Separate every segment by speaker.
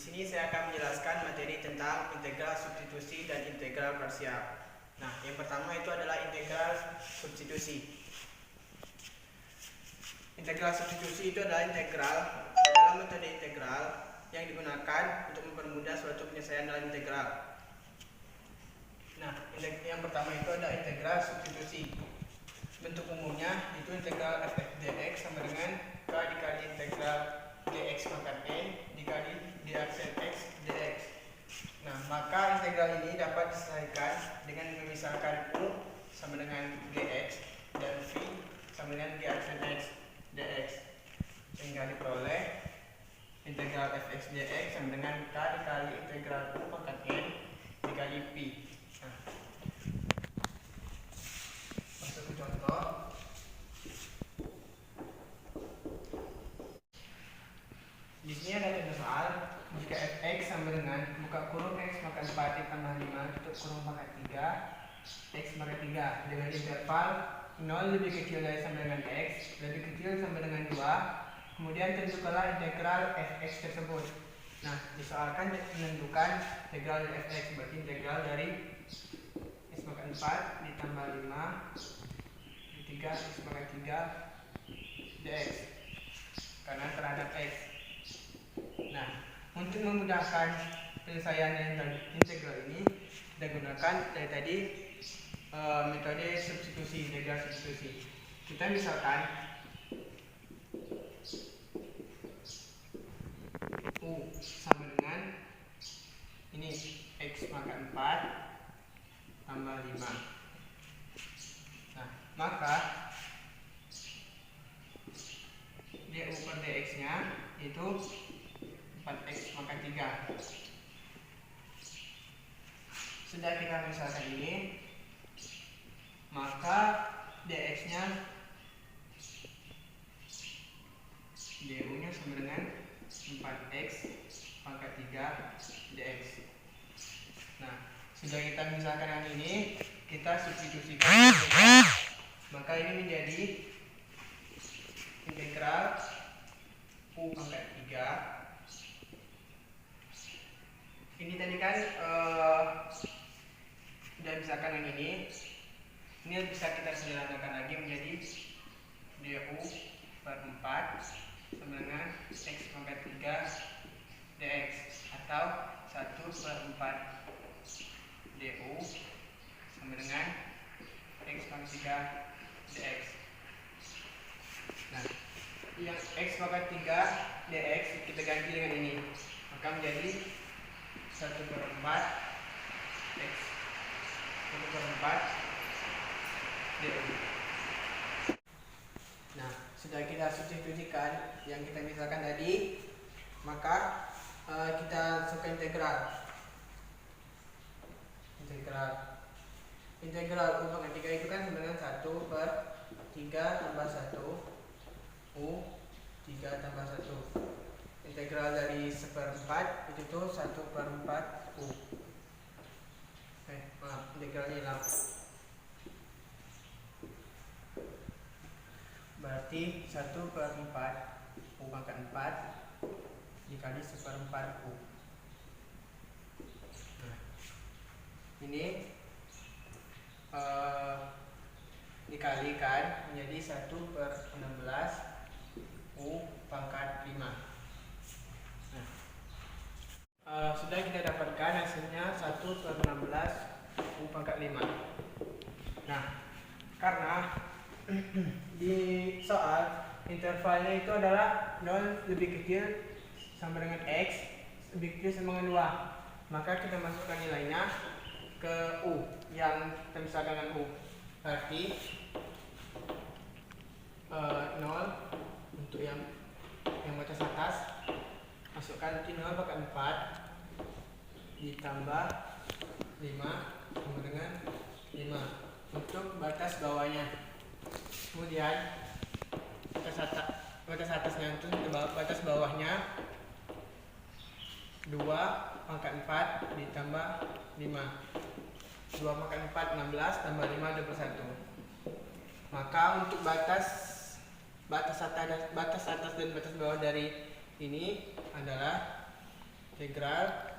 Speaker 1: sini saya akan menjelaskan materi tentang integral substitusi dan integral parsial. Nah, yang pertama itu adalah integral substitusi. Integral substitusi itu adalah metode integral yang digunakan untuk mempermudah suatu penyelesaian dalam integral. Nah, yang pertama itu adalah integral substitusi. Bentuk umumnya itu integral f(x) dx sama dengan k dikali integral dx pangkat n dikali dx dx. Nah, maka integral ini dapat diselesaikan dengan memisahkan u sama dengan dx dan v sama dengan dx dx, sehingga diperoleh integral f(x) dx sama dengan k dikali integral u pangkat n dikali pi. Nah, masuk ke contoh. Di sini ada contoh soal, jika f(x) sama dengan buka kurung x maka 4 ditambah 5 tutup kurung pangkat 3 x pangkat 3 dengan interval 0 lebih kecil dari sama dengan x lebih kecil sama dengan 2. Kemudian tentukanlah integral f(x) tersebut. Nah, disoalkan menentukan integral dari f(x), berarti integral dari x pangkat 4 ditambah 5 3 x pangkat 3 dx karena terhadap x. Nah, untuk memudahkan penyelesaian integral ini, kita gunakan dari tadi metode substitusi, integral substitusi. Kita misalkan u sama dengan ini x pangkat 4 tambah 5. Nah, maka du per dx nya itu 4x pangkat 3. Sudah kita misalkan ini, maka dx nya du nya sama dengan 4x pangkat 3 dx. Nah, sudah kita misalkan yang ini, kita substitusikan, maka ini menjadi integral u pangkat 3. Ini tadi kan sudah misalkan yang ini bisa kita sederhanakan lagi menjadi du per 4 sama dengan x pangkat 3 dx, atau 1 per 4 du sama dengan x pangkat 3 dx. Nah, yang x pangkat 3 dx kita ganti dengan ini, maka menjadi 1 per 4 x 1 per 4 du. Nah, sudah kita substitusikan yang kita misalkan tadi, maka kita masukkan integral u pangkat 3 itu kan sama dengan 1 per 3 tambah 1 u 3 tambah 1. Integral dari 1/4 itu tuh 1 per 4 u. Integralnya hilang. Berarti 1 per 4 u pangkat 4 dikali 1/4 u. Nah, ini dikalikan menjadi 1 per 16 u pangkat 5. Sudah kita dapatkan hasilnya 1 per 16 u pangkat 5. Nah, karena di soal intervalnya itu adalah 0 lebih kecil sama dengan x lebih kecil sama dengan 2, maka kita masukkan nilainya ke u yang kita misalkan dengan u. Berarti 0 untuk yang batas atas, masukkan nanti 0 pangkat 4 ditambah 5 sama dengan 5 untuk batas bawahnya. Kemudian batas atasnya itu batas bawahnya 2 pangkat 4 ditambah 5. 2 pangkat 4 16 tambah 5 21. Maka untuk batas atas dan batas bawah dari ini adalah integral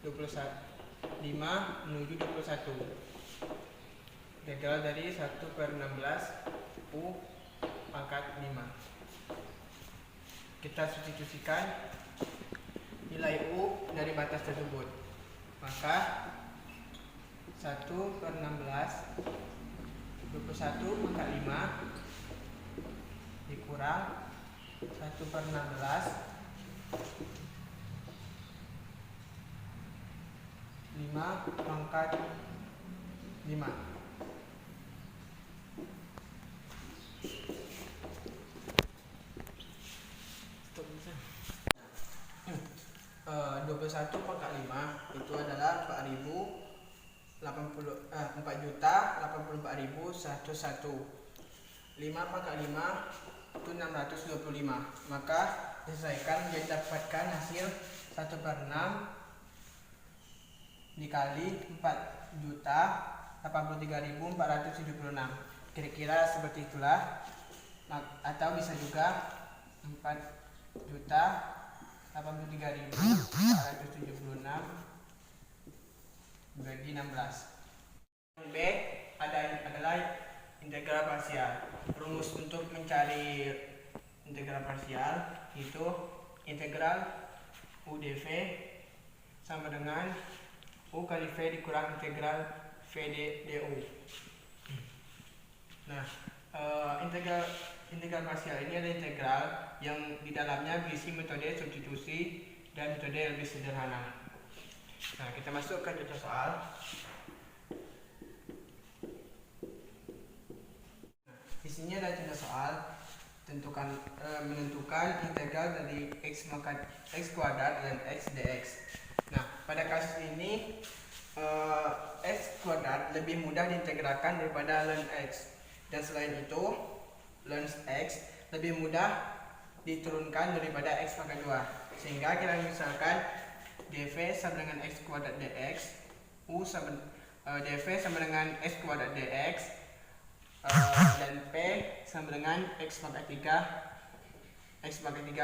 Speaker 1: 5 menuju 21. Integral dari 1/16 U pangkat 5. Kita substitusikan nilai U dari batas tersebut. Maka 1/16 21 pangkat 5 dikurang 1/16 5 pangkat 5. Stop bisa. 21 pangkat 5 itu adalah 4.084.101. 5 pangkat 5 itu 625. Maka diselesaikan jadi dapatkan hasil 1/6 dikali 4.083.476. Kira-kira seperti itulah. Atau bisa juga 4.083.476 bagi 16. B adalah integral parsial. Rumus untuk mencari integral parsial itu integral U dV sama dengan U kali V dikurang integral V du. Nah, integral parsial ini adalah integral yang di dalamnya berisi metode substitusi dan metode yang lebih sederhana. Nah, kita masuk ke contoh soal. Di sini ada contoh soal menentukan integral dari x kuadrat dan x dx. Nah, pada kasus ini x kuadrat lebih mudah diintegralkan daripada ln x, dan selain itu ln x lebih mudah diturunkan daripada x pangkat 2. Sehingga kita misalkan dv sama dengan x kuadrat dx, dv sama dengan x kuadrat dx, dan p sama dengan x pangkat 3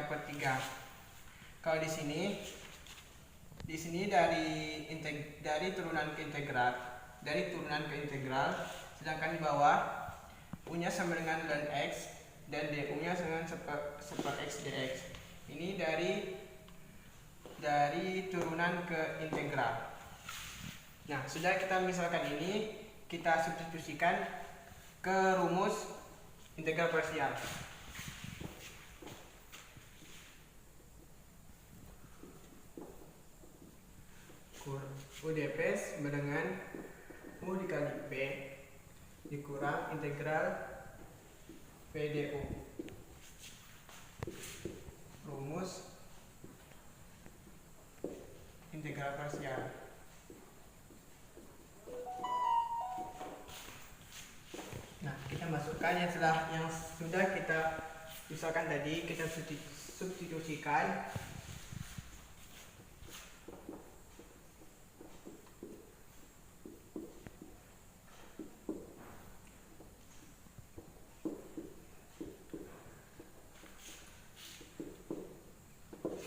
Speaker 1: per 3. Kalau di sini dari turunan ke integral, sedangkan di bawah u-nya sama dengan ln x dan du-nya sama dengan seper x dx. Ini dari turunan ke integral. Nah, sudah kita misalkan ini, kita substitusikan ke rumus integral parsial. U dp sama dengan U dikali P dikurang integral P du. Rumus integral parsial. Nah, kita masukkan yang sudah kita misalkan tadi, kita substitusikan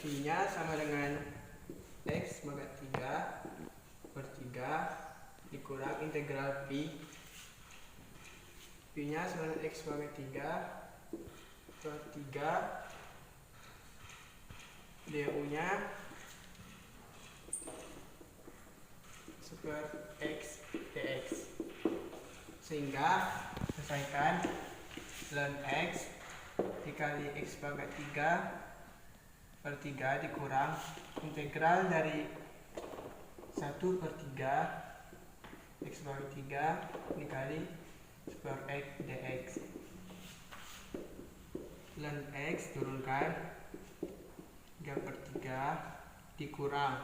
Speaker 1: V-nya sama dengan x pangkat 3 per 3 dikurang integral P-nya sama dengan x pangkat 3 per 3, du-nya seper x dx. Sehingga selesaikan ln x dikali x pangkat 3 per 3 dikurang integral dari 1/3 x pangkat 3 dikali seper x dx. Ln x turunkan 3/3 dikurang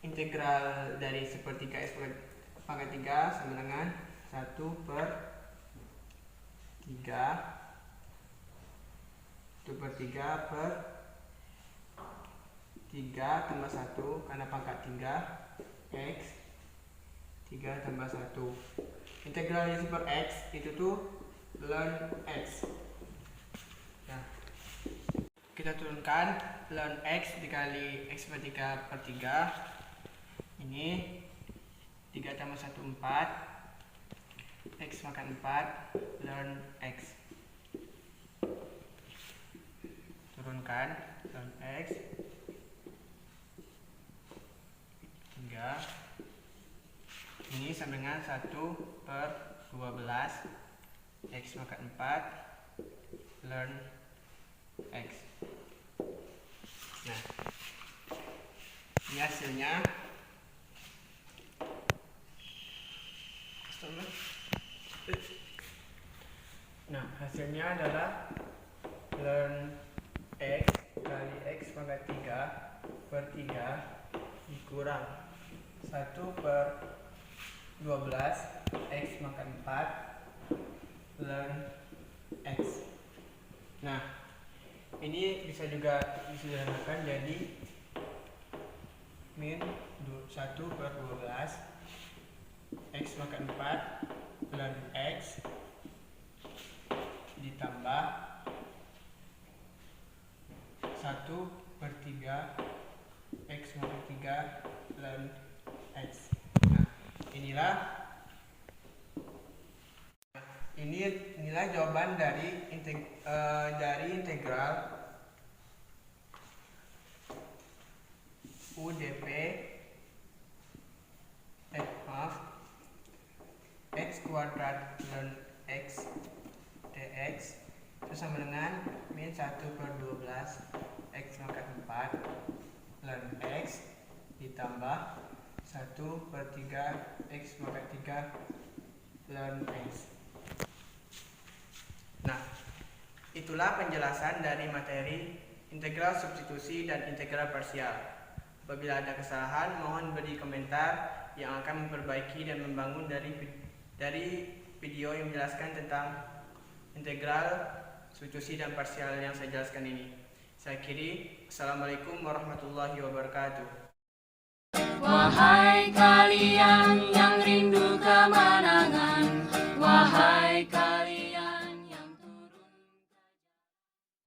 Speaker 1: integral dari 1/3 x pangkat 3 sama dengan 1/3 per 3 tambah 1 karena pangkat 3 x 3 tambah 1. Integral dari per x itu tuh ln x. Nah, kita kita turunkan ln x dikali x per 3 per 3. Ini 3 tambah 1 4, x makan 4 ln x. Turunkan ln x 3. Ini sama dengan 1 per 12, x makan 4 ln x. Nah, ini hasilnya. Nah, hasilnya adalah ln x kali x pangkat 3 per 3 dikurang 1 per 12 x makan 4 ln x. Nah, ini bisa juga disederhanakan jadi min 1 per 12 x makan 4 ln x ditambah 1 per 3 x makan 3 ln x. Nah, inilah jawaban dari integral UDP x kuadrat ln x dx itu sama dengan min 1 per 12 x makan 4 ln x ditambah 1 per 3 x makan 3 ln x. Nah, itulah penjelasan dari materi integral substitusi dan integral parsial. Apabila ada kesalahan, mohon beri komentar yang akan memperbaiki dan membangun dari video yang menjelaskan tentang integral substitusi dan parsial yang saya jelaskan ini. Saya akhiri. Assalamualaikum warahmatullahi wabarakatuh.
Speaker 2: Wahai kalian yang rindu kemenangan, wahai